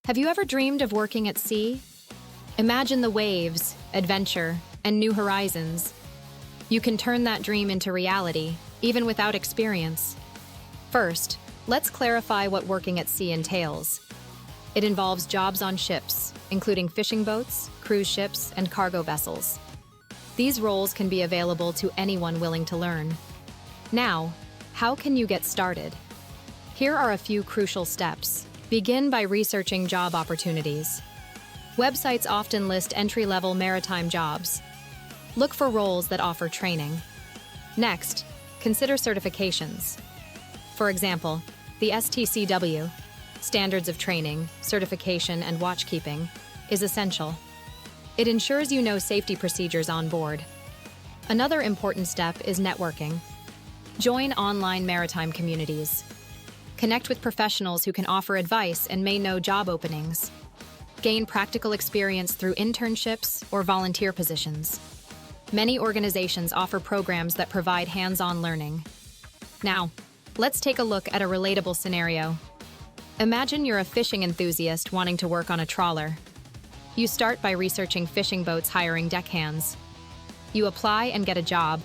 Have you ever dreamed of working at sea? Imagine the waves, adventure, and new horizons. You can turn that dream into reality, even without experience. First, let's clarify what working at sea entails. It involves jobs on ships, including fishing boats, cruise ships, and cargo vessels. These roles can be available to anyone willing to learn. Now, how can you get started? Here are a few crucial steps. Begin by researching job opportunities. Websites often list entry-level maritime jobs. Look for roles that offer training. Next, consider certifications. For example, the STCW, Standards of Training, Certification, and Watchkeeping, is essential. It ensures you know safety procedures on board. Another important step is networking. Join online maritime communities. Connect with professionals who can offer advice and may know job openings. Gain practical experience through internships or volunteer positions. Many organizations offer programs that provide hands-on learning. Now, let's take a look at a relatable scenario. Imagine you're a fishing enthusiast wanting to work on a trawler. You start by researching fishing boats hiring deckhands. You apply and get a job.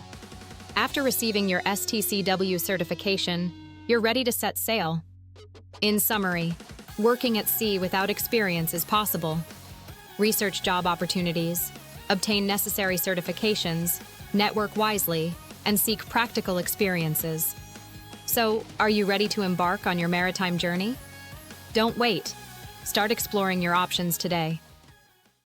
After receiving your STCW certification, you're ready to set sail. In summary, working at sea without experience is possible. Research job opportunities, obtain necessary certifications, network wisely, and seek practical experiences. So, are you ready to embark on your maritime journey? Don't wait. Start exploring your options today.